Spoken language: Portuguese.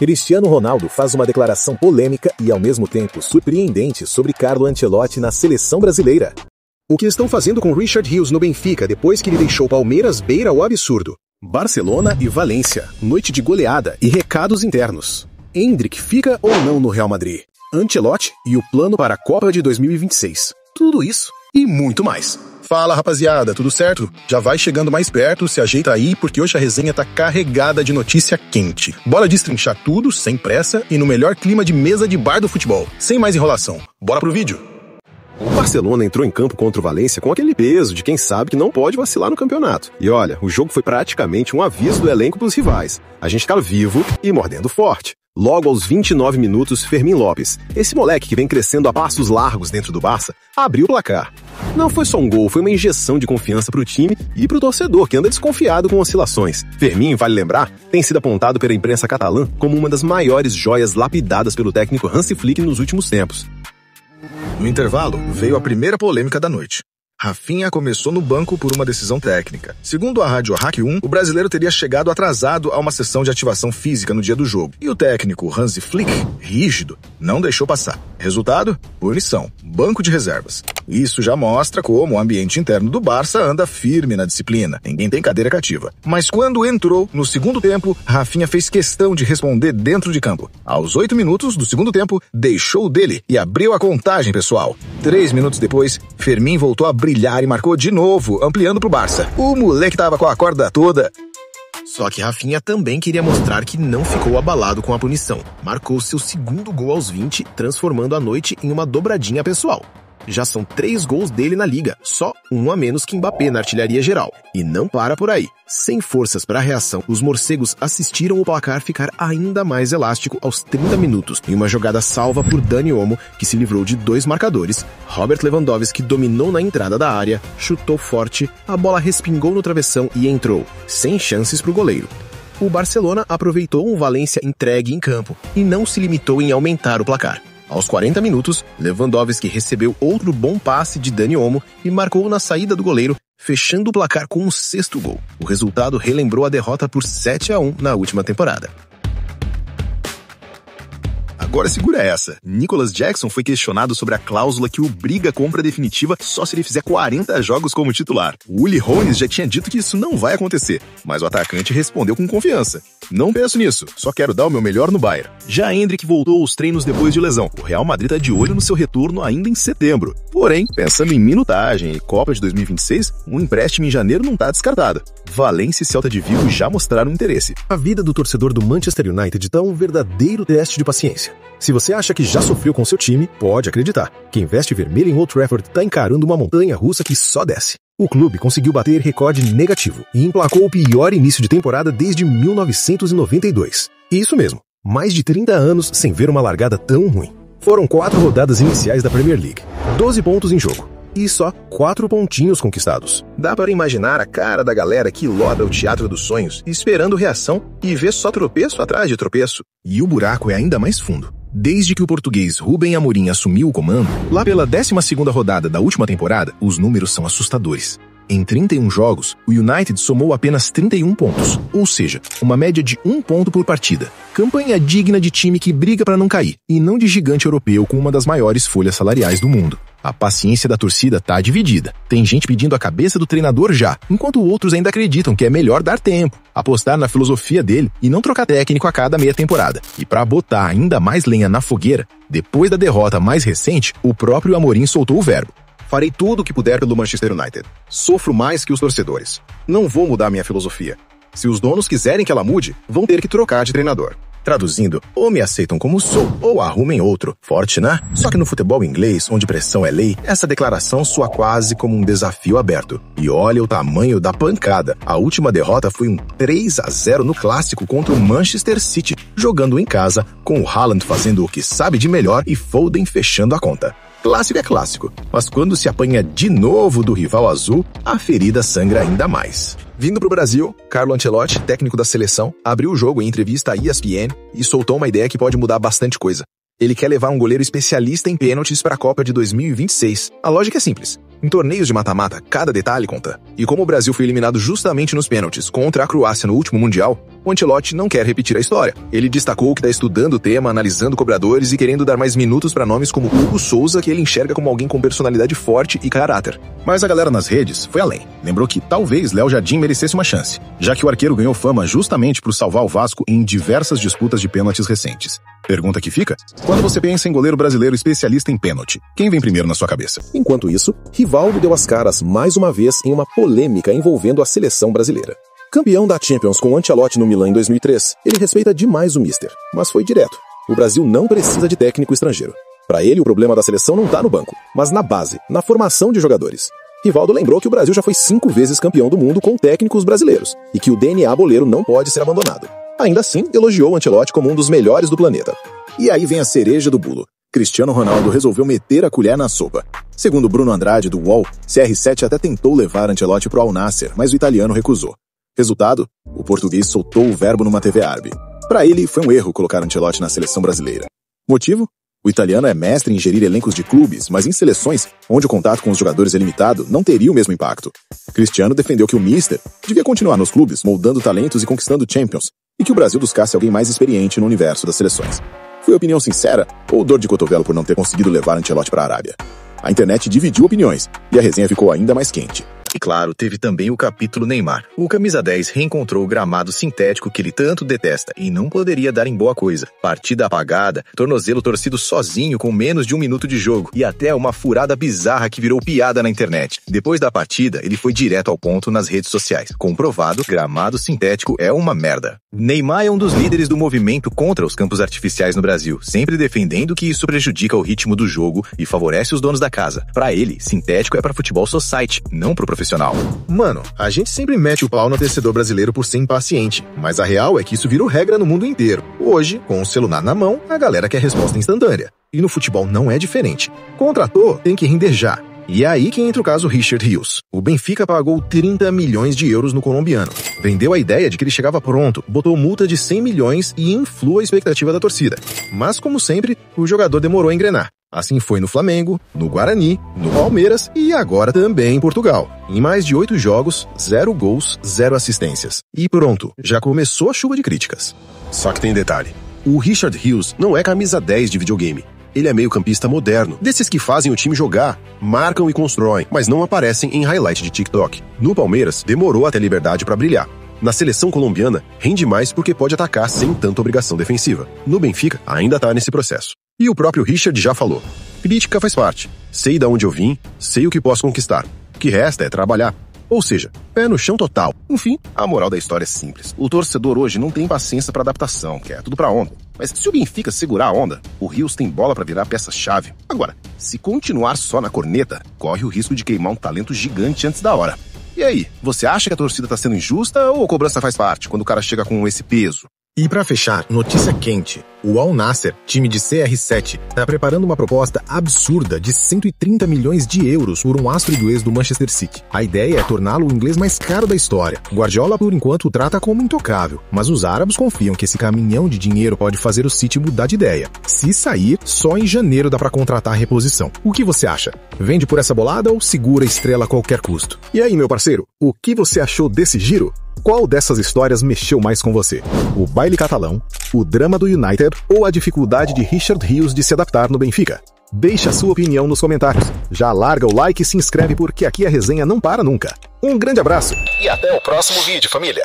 Cristiano Ronaldo faz uma declaração polêmica e, ao mesmo tempo, surpreendente sobre Carlo Ancelotti na seleção brasileira. O que estão fazendo com Richard Rios no Benfica depois que ele deixou Palmeiras beira o absurdo. Barcelona e Valência, noite de goleada e recados internos. Endrick fica ou não no Real Madrid? Ancelotti e o plano para a Copa de 2026. Tudo isso e muito mais. Fala, rapaziada, tudo certo? Já vai chegando mais perto, se ajeita aí, porque hoje a resenha tá carregada de notícia quente. Bora destrinchar tudo, sem pressa e no melhor clima de mesa de bar do futebol. Sem mais enrolação. Bora pro vídeo! O Barcelona entrou em campo contra o Valência com aquele peso de quem sabe que não pode vacilar no campeonato. E olha, o jogo foi praticamente um aviso do elenco pros rivais. A gente tá vivo e mordendo forte. Logo aos 29 minutos, Fermín López, esse moleque que vem crescendo a passos largos dentro do Barça, abriu o placar. Não foi só um gol, foi uma injeção de confiança pro time e pro torcedor, que anda desconfiado com oscilações. Fermín, vale lembrar, tem sido apontado pela imprensa catalã como uma das maiores joias lapidadas pelo técnico Hansi Flick nos últimos tempos. No intervalo, veio a primeira polêmica da noite. Rafinha começou no banco por uma decisão técnica. Segundo a Rádio Hack 1, o brasileiro teria chegado atrasado a uma sessão de ativação física no dia do jogo. E o técnico Hansi Flick, rígido, não deixou passar. Resultado? Punição. Banco de reservas. Isso já mostra como o ambiente interno do Barça anda firme na disciplina. Ninguém tem cadeira cativa. Mas quando entrou, no segundo tempo, Rafinha fez questão de responder dentro de campo. Aos 8 minutos do segundo tempo, deixou dele e abriu a contagem, pessoal. 3 minutos depois, Fermín voltou a brilhar e marcou de novo, ampliando pro Barça. O moleque tava com a corda toda. Só que Rafinha também queria mostrar que não ficou abalado com a punição. Marcou seu segundo gol aos 20, transformando a noite em uma dobradinha pessoal. Já são 3 gols dele na liga, só um a menos que Mbappé na artilharia geral. E não para por aí. Sem forças para a reação, os morcegos assistiram o placar ficar ainda mais elástico aos 30 minutos, em uma jogada salva por Dani Olmo, que se livrou de 2 marcadores. Robert Lewandowski dominou na entrada da área, chutou forte, a bola respingou no travessão e entrou, sem chances para o goleiro. O Barcelona aproveitou um Valência entregue em campo e não se limitou em aumentar o placar. Aos 40 minutos, Lewandowski recebeu outro bom passe de Dani Olmo e marcou na saída do goleiro, fechando o placar com um 6º gol. O resultado relembrou a derrota por 7-1 na última temporada. Agora segura essa. Nicholas Jackson foi questionado sobre a cláusula que obriga a compra definitiva só se ele fizer 40 jogos como titular. O Uli Hoeneß já tinha dito que isso não vai acontecer, mas o atacante respondeu com confiança. Não penso nisso, só quero dar o meu melhor no Bayern. Já Endrick voltou aos treinos depois de lesão. O Real Madrid está de olho no seu retorno ainda em setembro. Porém, pensando em minutagem e Copa de 2026, um empréstimo em janeiro não está descartado. Valência e Celta de Vigo já mostraram interesse. A vida do torcedor do Manchester United está um verdadeiro teste de paciência. Se você acha que já sofreu com seu time, pode acreditar. Quem veste vermelho em Old Trafford está encarando uma montanha russa que só desce. O clube conseguiu bater recorde negativo e emplacou o pior início de temporada desde 1992. Isso mesmo, mais de 30 anos sem ver uma largada tão ruim. Foram 4 rodadas iniciais da Premier League, 12 pontos em jogo. E só 4 pontinhos conquistados. Dá para imaginar a cara da galera que loda o Teatro dos Sonhos, esperando reação e vê só tropeço atrás de tropeço. E o buraco é ainda mais fundo. Desde que o português Rubem Amorim assumiu o comando, lá pela 12ª rodada da última temporada, os números são assustadores. Em 31 jogos, o United somou apenas 31 pontos, ou seja, uma média de 1 ponto por partida. Campanha digna de time que briga para não cair, e não de gigante europeu com uma das maiores folhas salariais do mundo. A paciência da torcida tá dividida. Tem gente pedindo a cabeça do treinador já, enquanto outros ainda acreditam que é melhor dar tempo, apostar na filosofia dele e não trocar técnico a cada meia temporada. E para botar ainda mais lenha na fogueira, depois da derrota mais recente, o próprio Amorim soltou o verbo. Farei tudo o que puder pelo Manchester United. Sofro mais que os torcedores. Não vou mudar minha filosofia. Se os donos quiserem que ela mude, vão ter que trocar de treinador. Traduzindo, ou me aceitam como sou, ou arrumem outro. Forte, né? Só que no futebol inglês, onde pressão é lei, essa declaração soa quase como um desafio aberto. E olha o tamanho da pancada. A última derrota foi um 3-0 no clássico contra o Manchester City, jogando em casa, com o Haaland fazendo o que sabe de melhor e Foden fechando a conta. Clássico é clássico, mas quando se apanha de novo do rival azul, a ferida sangra ainda mais. Vindo pro Brasil, Carlo Ancelotti, técnico da seleção, abriu o jogo em entrevista à ESPN e soltou uma ideia que pode mudar bastante coisa. Ele quer levar um goleiro especialista em pênaltis para a Copa de 2026. A lógica é simples. Em torneios de mata-mata, cada detalhe conta. E como o Brasil foi eliminado justamente nos pênaltis contra a Croácia no último Mundial, o Ancelotti não quer repetir a história. Ele destacou que está estudando o tema, analisando cobradores e querendo dar mais minutos para nomes como Hugo Souza, que ele enxerga como alguém com personalidade forte e caráter. Mas a galera nas redes foi além. Lembrou que talvez Léo Jardim merecesse uma chance, já que o arqueiro ganhou fama justamente por salvar o Vasco em diversas disputas de pênaltis recentes. Pergunta que fica: quando você pensa em goleiro brasileiro especialista em pênalti, quem vem primeiro na sua cabeça? Enquanto isso, Rivaldo deu as caras mais uma vez em uma polêmica envolvendo a seleção brasileira. Campeão da Champions com Ancelotti no Milan em 2003, ele respeita demais o Mister, mas foi direto. O Brasil não precisa de técnico estrangeiro. Para ele, o problema da seleção não está no banco, mas na base, na formação de jogadores. Rivaldo lembrou que o Brasil já foi 5 vezes campeão do mundo com técnicos brasileiros e que o DNA boleiro não pode ser abandonado. Ainda assim, elogiou Ancelotti como um dos melhores do planeta. E aí vem a cereja do bolo. Cristiano Ronaldo resolveu meter a colher na sopa. Segundo Bruno Andrade, do UOL, CR7 até tentou levar Ancelotti pro Al Nassr, mas o italiano recusou. Resultado? O português soltou o verbo numa TV árabe. Para ele, foi um erro colocar Ancelotti na seleção brasileira. Motivo? O italiano é mestre em gerir elencos de clubes, mas em seleções, onde o contato com os jogadores é limitado, não teria o mesmo impacto. Cristiano defendeu que o Mister devia continuar nos clubes, moldando talentos e conquistando Champions, e que o Brasil buscasse alguém mais experiente no universo das seleções. Foi opinião sincera ou dor de cotovelo por não ter conseguido levar Ancelotti para a Arábia? A internet dividiu opiniões, e a resenha ficou ainda mais quente. E claro, teve também o capítulo Neymar. O camisa 10 reencontrou o gramado sintético que ele tanto detesta e não poderia dar em boa coisa. Partida apagada, tornozelo torcido sozinho com menos de 1 minuto de jogo e até uma furada bizarra que virou piada na internet. Depois da partida, ele foi direto ao ponto nas redes sociais. Comprovado, gramado sintético é uma merda. Neymar é um dos líderes do movimento contra os campos artificiais no Brasil, sempre defendendo que isso prejudica o ritmo do jogo e favorece os donos da casa. Pra ele, sintético é pra futebol society, não pro profissional. Mano, a gente sempre mete o pau no torcedor brasileiro por ser impaciente, mas a real é que isso virou regra no mundo inteiro. Hoje, com o celular na mão, a galera quer resposta instantânea. E no futebol não é diferente. Contratou, tem que render já. E é aí que entra o caso Richard Rios. O Benfica pagou 30 milhões de euros no colombiano. Vendeu a ideia de que ele chegava pronto, botou multa de 100 milhões e inflou a expectativa da torcida. Mas, como sempre, o jogador demorou a engrenar. Assim foi no Flamengo, no Guarani, no Palmeiras e agora também em Portugal. Em mais de 8 jogos, 0 gols, 0 assistências. E pronto, já começou a chuva de críticas. Só que tem detalhe. O Richard Rios não é camisa 10 de videogame. Ele é meio-campista moderno, desses que fazem o time jogar, marcam e constroem, mas não aparecem em highlight de TikTok. No Palmeiras, demorou a ter liberdade para brilhar. Na seleção colombiana, rende mais porque pode atacar sem tanta obrigação defensiva. No Benfica, ainda tá nesse processo. E o próprio Richard já falou. Crítica faz parte. Sei de onde eu vim, sei o que posso conquistar. O que resta é trabalhar. Ou seja, pé no chão total. Enfim, a moral da história é simples. O torcedor hoje não tem paciência para adaptação, quer tudo para ontem. Mas se o Benfica segurar a onda, o Rios tem bola para virar peça-chave. Agora, se continuar só na corneta, corre o risco de queimar um talento gigante antes da hora. E aí, você acha que a torcida tá sendo injusta ou a cobrança faz parte quando o cara chega com esse peso? E pra fechar, notícia quente. O Al Nassr, time de CR7, está preparando uma proposta absurda de 130 milhões de euros por um astro inglês do Manchester City. A ideia é torná-lo o inglês mais caro da história. Guardiola, por enquanto, o trata como intocável, mas os árabes confiam que esse caminhão de dinheiro pode fazer o City mudar de ideia. Se sair, só em janeiro dá pra contratar a reposição. O que você acha? Vende por essa bolada ou segura a estrela a qualquer custo? E aí, meu parceiro, o que você achou desse giro? Qual dessas histórias mexeu mais com você? O baile catalão, o drama do United ou a dificuldade de Richard Rios de se adaptar no Benfica? Deixe a sua opinião nos comentários. Já larga o like e se inscreve porque aqui a resenha não para nunca. Um grande abraço e até o próximo vídeo, família!